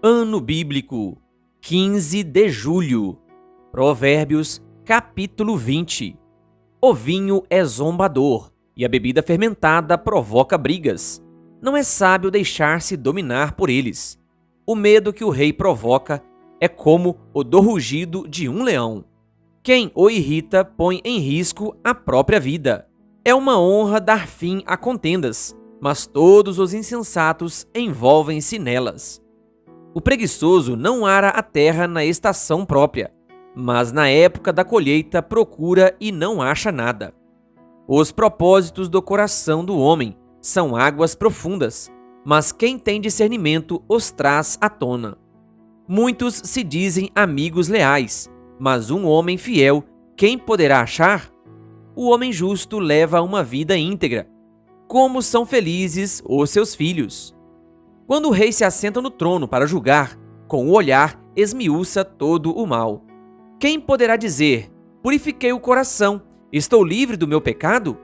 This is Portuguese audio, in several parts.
Ano Bíblico, 15 de julho. Provérbios, capítulo 20. O vinho é zombador, e a bebida fermentada provoca brigas. Não é sábio deixar-se dominar por eles. O medo que o rei provoca é como o do rugido de um leão. Quem o irrita põe em risco a própria vida. É uma honra dar fim a contendas, mas todos os insensatos envolvem-se nelas. O preguiçoso não ara a terra na estação própria, mas na época da colheita procura e não acha nada. Os propósitos do coração do homem são águas profundas, mas quem tem discernimento os traz à tona. Muitos se dizem amigos leais, mas um homem fiel, quem poderá achar? O homem justo leva uma vida íntegra. Como são felizes os seus filhos! Quando o rei se assenta no trono para julgar, com o olhar esmiuça todo o mal. Quem poderá dizer: purifiquei o coração, estou livre do meu pecado?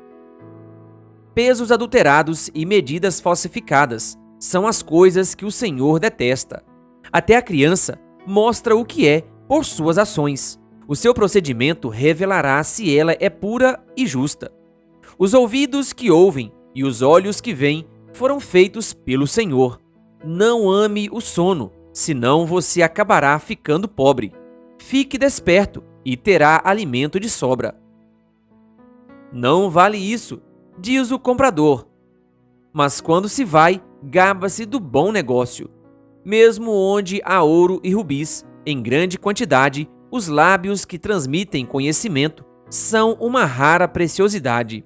Pesos adulterados e medidas falsificadas são as coisas que o Senhor detesta. Até a criança mostra o que é por suas ações. O seu procedimento revelará se ela é pura e justa. Os ouvidos que ouvem e os olhos que veem foram feitos pelo Senhor. Não ame o sono, senão você acabará ficando pobre. Fique desperto e terá alimento de sobra. Não vale isso, diz o comprador. Mas quando se vai, gaba-se do bom negócio. Mesmo onde há ouro e rubis, em grande quantidade, os lábios que transmitem conhecimento são uma rara preciosidade.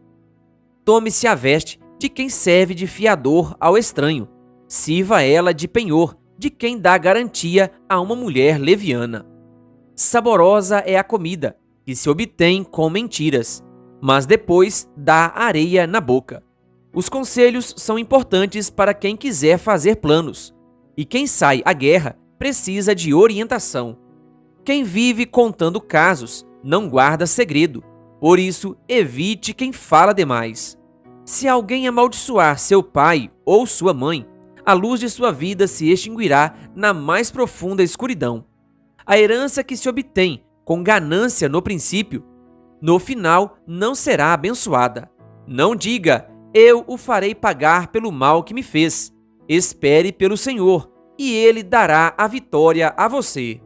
Tome-se a veste de quem serve de fiador ao estranho. Sirva ela de penhor de quem dá garantia a uma mulher leviana. Saborosa é a comida que se obtém com mentiras, mas depois dá areia na boca. Os conselhos são importantes para quem quiser fazer planos, e quem sai à guerra precisa de orientação. Quem vive contando casos não guarda segredo, por isso evite quem fala demais. Se alguém amaldiçoar seu pai ou sua mãe, a luz de sua vida se extinguirá na mais profunda escuridão. A herança que se obtém com ganância no princípio, no final não será abençoada. Não diga: eu o farei pagar pelo mal que me fez. Espere pelo Senhor, e Ele dará a vitória a você.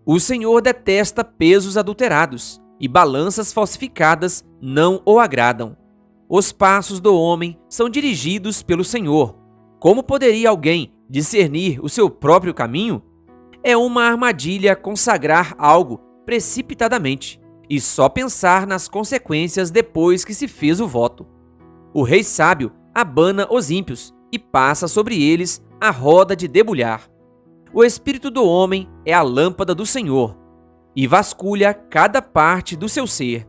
O Senhor detesta pesos adulterados, e balanças falsificadas não o agradam. Os passos do homem são dirigidos pelo Senhor. Como poderia alguém discernir o seu próprio caminho? É uma armadilha consagrar algo precipitadamente e só pensar nas consequências depois que se fez o voto. O rei sábio abana os ímpios e passa sobre eles a roda de debulhar. O espírito do homem é a lâmpada do Senhor e vasculha cada parte do seu ser.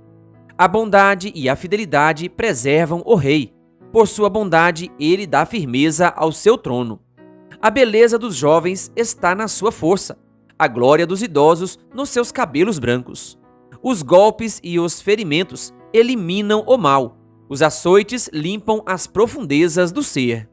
A bondade e a fidelidade preservam o rei. Por sua bondade, ele dá firmeza ao seu trono. A beleza dos jovens está na sua força, a glória dos idosos nos seus cabelos brancos. Os golpes e os ferimentos eliminam o mal. Os açoites limpam as profundezas do ser.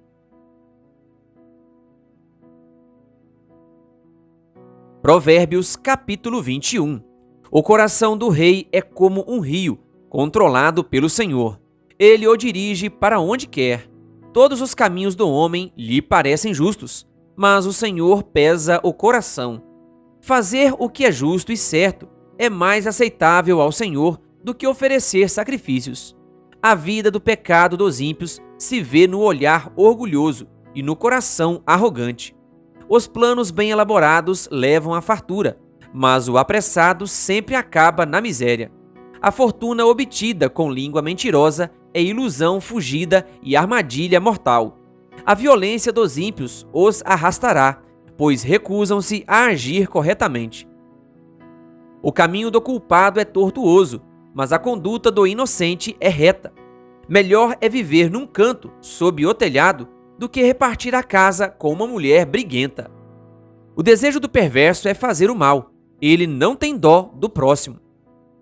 Provérbios, capítulo 21. O coração do rei é como um rio, controlado pelo Senhor. Ele o dirige para onde quer. Todos os caminhos do homem lhe parecem justos, mas o Senhor pesa o coração. Fazer o que é justo e certo é mais aceitável ao Senhor do que oferecer sacrifícios. A vida do pecado dos ímpios se vê no olhar orgulhoso e no coração arrogante. Os planos bem elaborados levam à fartura, mas o apressado sempre acaba na miséria. A fortuna obtida com língua mentirosa é ilusão fugida e armadilha mortal. A violência dos ímpios os arrastará, pois recusam-se a agir corretamente. O caminho do culpado é tortuoso, mas a conduta do inocente é reta. Melhor é viver num canto, sob o telhado, do que repartir a casa com uma mulher briguenta. O desejo do perverso é fazer o mal. Ele não tem dó do próximo.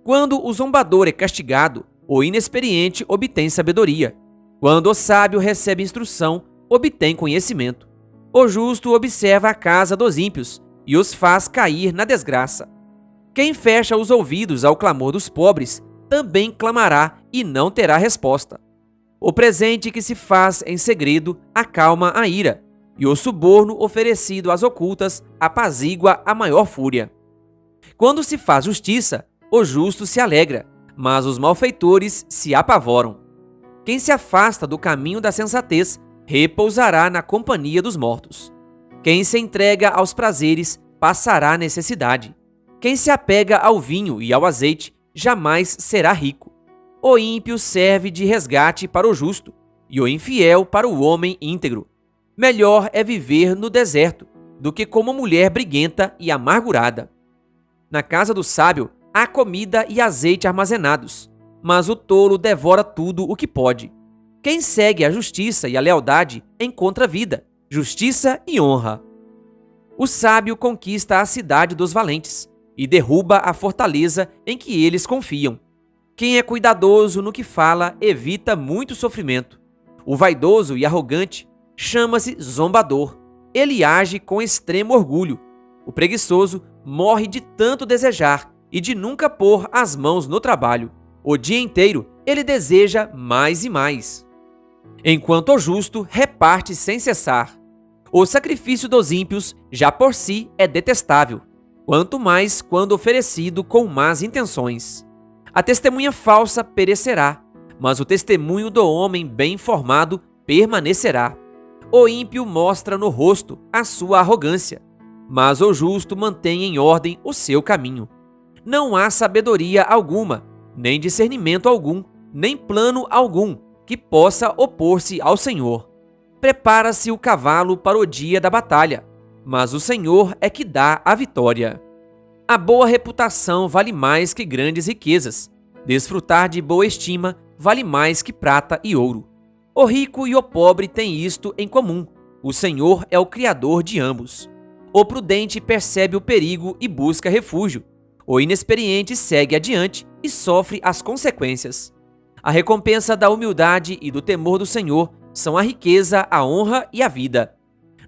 Quando o zombador é castigado, o inexperiente obtém sabedoria. Quando o sábio recebe instrução, obtém conhecimento. O justo observa a casa dos ímpios e os faz cair na desgraça. Quem fecha os ouvidos ao clamor dos pobres também clamará e não terá resposta. O presente que se faz em segredo acalma a ira, e o suborno oferecido às ocultas apazigua a maior fúria. Quando se faz justiça, o justo se alegra, mas os malfeitores se apavoram. Quem se afasta do caminho da sensatez repousará na companhia dos mortos. Quem se entrega aos prazeres passará necessidade. Quem se apega ao vinho e ao azeite jamais será rico. O ímpio serve de resgate para o justo, e o infiel para o homem íntegro. Melhor é viver no deserto do que como mulher briguenta e amargurada. Na casa do sábio há comida e azeite armazenados, mas o tolo devora tudo o que pode. Quem segue a justiça e a lealdade encontra vida, justiça e honra. O sábio conquista a cidade dos valentes e derruba a fortaleza em que eles confiam. Quem é cuidadoso no que fala evita muito sofrimento. O vaidoso e arrogante chama-se zombador. Ele age com extremo orgulho. O preguiçoso morre de tanto desejar e de nunca pôr as mãos no trabalho. O dia inteiro ele deseja mais e mais. Enquanto o justo reparte sem cessar. O sacrifício dos ímpios já por si é detestável, quanto mais quando oferecido com más intenções. A testemunha falsa perecerá, mas o testemunho do homem bem informado permanecerá. O ímpio mostra no rosto a sua arrogância, mas o justo mantém em ordem o seu caminho. Não há sabedoria alguma, nem discernimento algum, nem plano algum que possa opor-se ao Senhor. Prepara-se o cavalo para o dia da batalha, mas o Senhor é que dá a vitória. A boa reputação vale mais que grandes riquezas. Desfrutar de boa estima vale mais que prata e ouro. O rico e o pobre têm isto em comum: o Senhor é o Criador de ambos. O prudente percebe o perigo e busca refúgio. O inexperiente segue adiante e sofre as consequências. A recompensa da humildade e do temor do Senhor são a riqueza, a honra e a vida.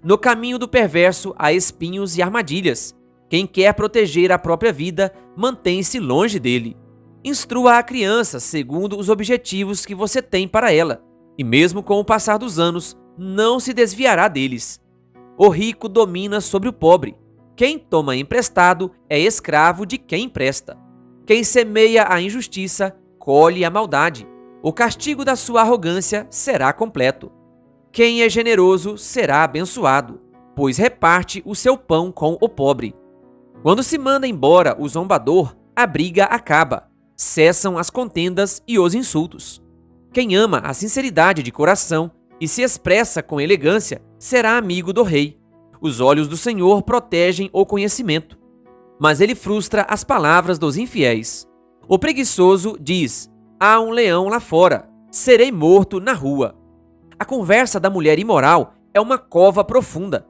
No caminho do perverso há espinhos e armadilhas. Quem quer proteger a própria vida, mantém-se longe dele. Instrua a criança segundo os objetivos que você tem para ela, e mesmo com o passar dos anos, não se desviará deles. O rico domina sobre o pobre. Quem toma emprestado é escravo de quem empresta. Quem semeia a injustiça, colhe a maldade. O castigo da sua arrogância será completo. Quem é generoso será abençoado, pois reparte o seu pão com o pobre. Quando se manda embora o zombador, a briga acaba. Cessam as contendas e os insultos. Quem ama a sinceridade de coração e se expressa com elegância será amigo do rei. Os olhos do Senhor protegem o conhecimento, mas ele frustra as palavras dos infiéis. O preguiçoso diz: há um leão lá fora, serei morto na rua. A conversa da mulher imoral é uma cova profunda.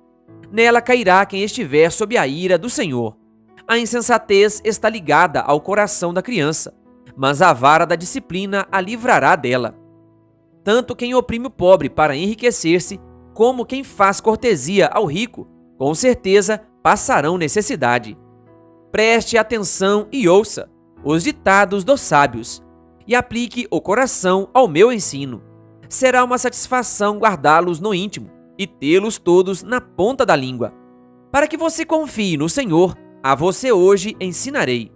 Nela cairá quem estiver sob a ira do Senhor. A insensatez está ligada ao coração da criança, mas a vara da disciplina a livrará dela. Tanto quem oprime o pobre para enriquecer-se, como quem faz cortesia ao rico, com certeza passarão necessidade. Preste atenção e ouça os ditados dos sábios, e aplique o coração ao meu ensino. Será uma satisfação guardá-los no íntimo e tê-los todos na ponta da língua. Para que você confie no Senhor, a você hoje ensinarei.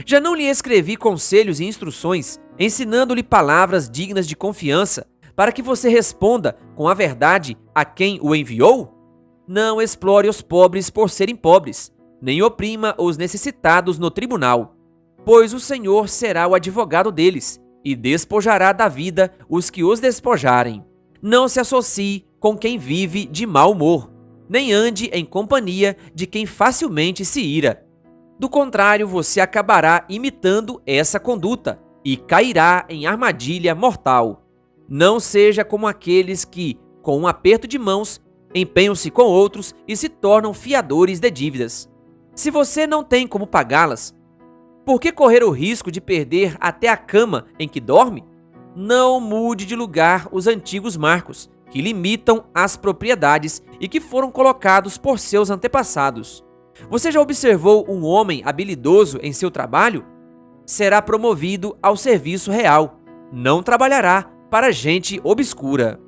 Já não lhe escrevi conselhos e instruções, ensinando-lhe palavras dignas de confiança, para que você responda com a verdade a quem o enviou? Não explore os pobres por serem pobres, nem oprima os necessitados no tribunal, pois o Senhor será o advogado deles e despojará da vida os que os despojarem. Não se associe com quem vive de mau humor, nem ande em companhia de quem facilmente se ira. Do contrário, você acabará imitando essa conduta e cairá em armadilha mortal. Não seja como aqueles que, com um aperto de mãos, empenham-se com outros e se tornam fiadores de dívidas. Se você não tem como pagá-las, por que correr o risco de perder até a cama em que dorme? Não mude de lugar os antigos marcos, que limitam as propriedades e que foram colocados por seus antepassados. Você já observou um homem habilidoso em seu trabalho? Será promovido ao serviço real, não trabalhará para gente obscura.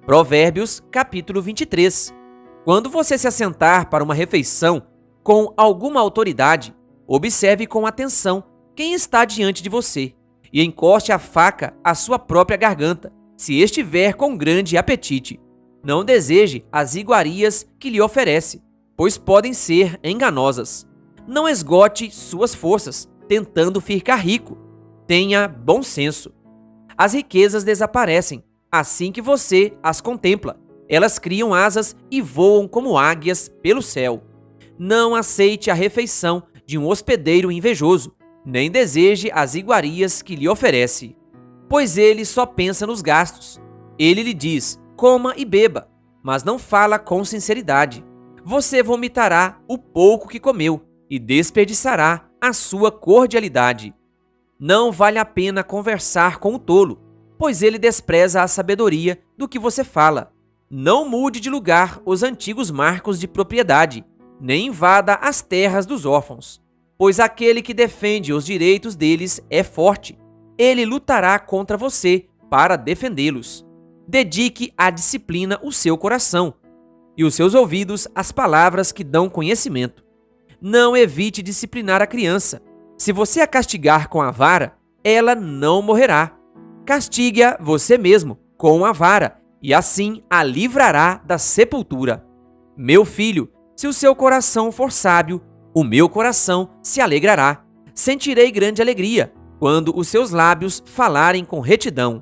Provérbios, capítulo 23. Quando você se assentar para uma refeição com alguma autoridade, observe com atenção quem está diante de você e encoste a faca à sua própria garganta, se estiver com grande apetite. Não deseje as iguarias que lhe oferece, pois podem ser enganosas. Não esgote suas forças tentando ficar rico. Tenha bom senso. As riquezas desaparecem assim que você as contempla. Elas criam asas e voam como águias pelo céu. Não aceite a refeição de um hospedeiro invejoso, nem deseje as iguarias que lhe oferece, pois ele só pensa nos gastos. Ele lhe diz: coma e beba, mas não fala com sinceridade. Você vomitará o pouco que comeu e desperdiçará a sua cordialidade. Não vale a pena conversar com o tolo, pois ele despreza a sabedoria do que você fala. Não mude de lugar os antigos marcos de propriedade, nem invada as terras dos órfãos, pois aquele que defende os direitos deles é forte. Ele lutará contra você para defendê-los. Dedique à disciplina o seu coração e os seus ouvidos às palavras que dão conhecimento. Não evite disciplinar a criança. Se você a castigar com a vara, ela não morrerá. Castigue-a você mesmo com a vara, e assim a livrará da sepultura. Meu filho, se o seu coração for sábio, o meu coração se alegrará. Sentirei grande alegria quando os seus lábios falarem com retidão.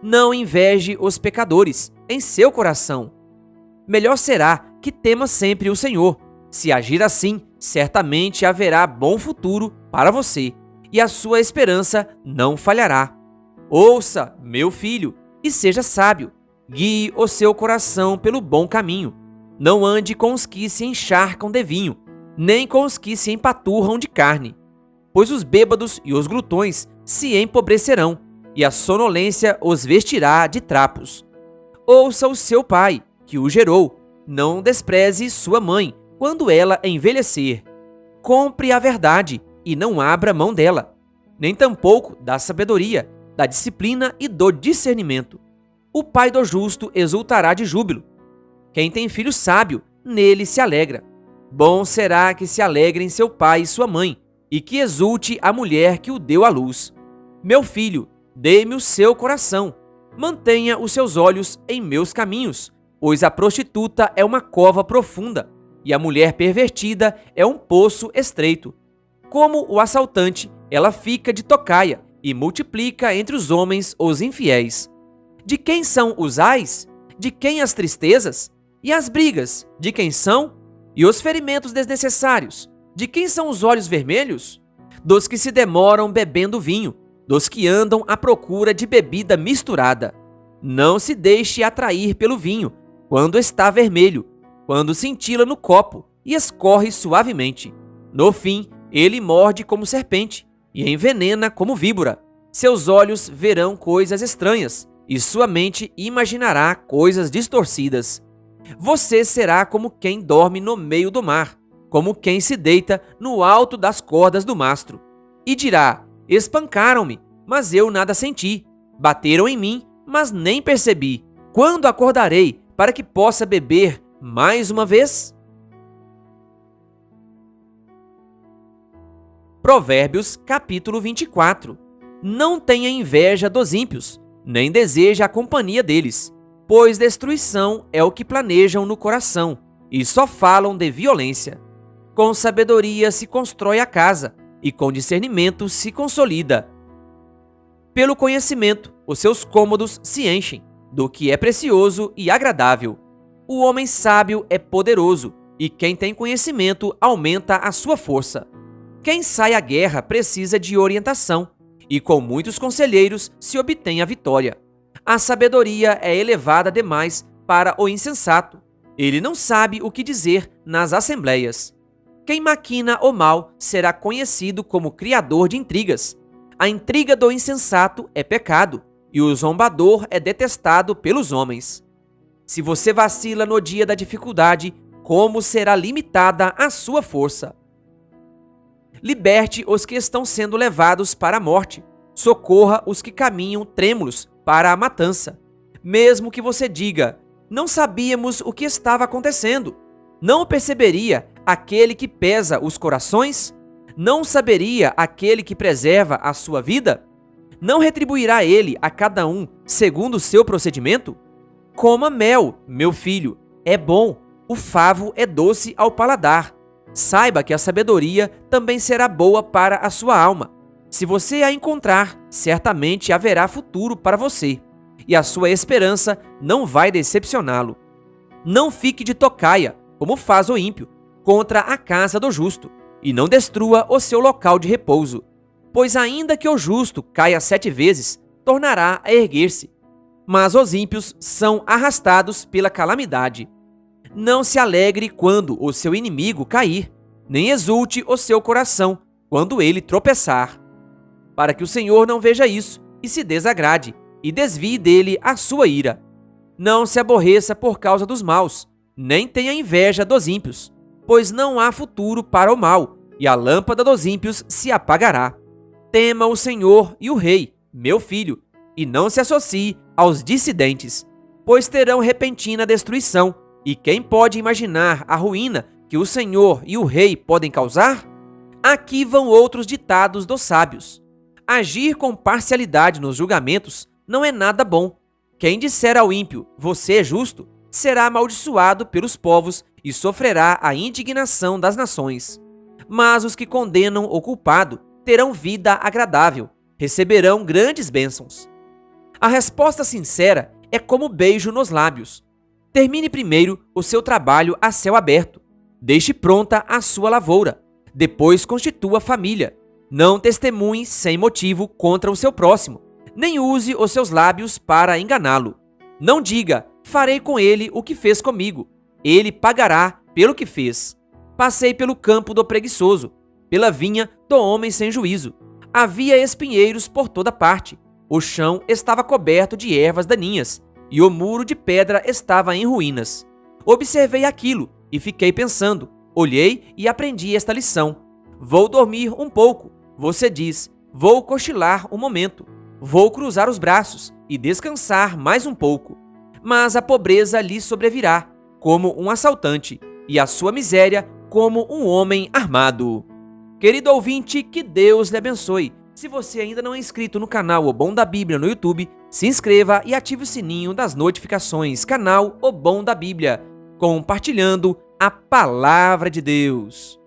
Não inveje os pecadores em seu coração. Melhor será que tema sempre o Senhor. Se agir assim, certamente haverá bom futuro para você, e a sua esperança não falhará. Ouça, meu filho, e seja sábio. Guie o seu coração pelo bom caminho. Não ande com os que se encharcam de vinho, nem com os que se empaturram de carne, pois os bêbados e os glutões se empobrecerão, e a sonolência os vestirá de trapos. Ouça o seu pai, que o gerou. Não despreze sua mãe quando ela envelhecer. Compre a verdade e não abra mão dela, nem tampouco da sabedoria, da disciplina e do discernimento. O pai do justo exultará de júbilo. Quem tem filho sábio, nele se alegra. Bom será que se alegrem seu pai e sua mãe, e que exulte a mulher que o deu à luz. Meu filho, dê-me o seu coração. Mantenha os seus olhos em meus caminhos, pois a prostituta é uma cova profunda, e a mulher pervertida é um poço estreito. Como o assaltante, ela fica de tocaia e multiplica entre os homens os infiéis. De quem são os ais? De quem as tristezas? E as brigas? De quem são? E os ferimentos desnecessários? De quem são os olhos vermelhos? Dos que se demoram bebendo vinho, dos que andam à procura de bebida misturada. Não se deixe atrair pelo vinho, quando está vermelho, quando cintila no copo e escorre suavemente. No fim, ele morde como serpente e envenena como víbora. Seus olhos verão coisas estranhas, e sua mente imaginará coisas distorcidas. Você será como quem dorme no meio do mar, como quem se deita no alto das cordas do mastro. E dirá: espancaram-me, mas eu nada senti. Bateram em mim, mas nem percebi. Quando acordarei para que possa beber mais uma vez? Provérbios, capítulo 24. Não tenha inveja dos ímpios, nem deseje a companhia deles, pois destruição é o que planejam no coração, e só falam de violência. Com sabedoria se constrói a casa, e com discernimento se consolida. Pelo conhecimento, os seus cômodos se enchem, do que é precioso e agradável. O homem sábio é poderoso, e quem tem conhecimento aumenta a sua força. Quem sai à guerra precisa de orientação, e com muitos conselheiros se obtém a vitória. A sabedoria é elevada demais para o insensato. Ele não sabe o que dizer nas assembleias. Quem maquina o mal será conhecido como criador de intrigas. A intriga do insensato é pecado, e o zombador é detestado pelos homens. Se você vacila no dia da dificuldade, como será limitada a sua força? Liberte os que estão sendo levados para a morte. Socorra os que caminham trêmulos para a matança. Mesmo que você diga, não sabíamos o que estava acontecendo. Não perceberia aquele que pesa os corações? Não saberia aquele que preserva a sua vida? Não retribuirá ele a cada um segundo o seu procedimento? Coma mel, meu filho, é bom, o favo é doce ao paladar. Saiba que a sabedoria também será boa para a sua alma. Se você a encontrar, certamente haverá futuro para você, e a sua esperança não vai decepcioná-lo. Não fique de tocaia, como faz o ímpio, contra a casa do justo, e não destrua o seu local de repouso, pois ainda que o justo caia 7 vezes, tornará a erguer-se. Mas os ímpios são arrastados pela calamidade. Não se alegre quando o seu inimigo cair, nem exulte o seu coração quando ele tropeçar, para que o Senhor não veja isso e se desagrade, e desvie dele a sua ira. Não se aborreça por causa dos maus, nem tenha inveja dos ímpios, pois não há futuro para o mal, e a lâmpada dos ímpios se apagará. Tema o Senhor e o Rei, meu filho, e não se associe aos dissidentes, pois terão repentina destruição, e quem pode imaginar a ruína que o Senhor e o Rei podem causar? Aqui vão outros ditados dos sábios. Agir com parcialidade nos julgamentos não é nada bom. Quem disser ao ímpio, você é justo, será amaldiçoado pelos povos e sofrerá a indignação das nações. Mas os que condenam o culpado terão vida agradável, receberão grandes bênçãos. A resposta sincera é como beijo nos lábios. Termine primeiro o seu trabalho a céu aberto. Deixe pronta a sua lavoura. Depois constitua família. Não testemunhe sem motivo contra o seu próximo, nem use os seus lábios para enganá-lo. Não diga, farei com ele o que fez comigo. Ele pagará pelo que fez. Passei pelo campo do preguiçoso, pela vinha do homem sem juízo. Havia espinheiros por toda parte. O chão estava coberto de ervas daninhas, e o muro de pedra estava em ruínas. Observei aquilo e fiquei pensando. Olhei e aprendi esta lição. Vou dormir um pouco. Você diz, vou cochilar um momento. Vou cruzar os braços e descansar mais um pouco. Mas a pobreza lhe sobrevirá, como um assaltante, e a sua miséria como um homem armado. Querido ouvinte, que Deus lhe abençoe. Se você ainda não é inscrito no canal O Bom da Bíblia no YouTube, se inscreva e ative o sininho das notificações. Canal O Bom da Bíblia, compartilhando a Palavra de Deus.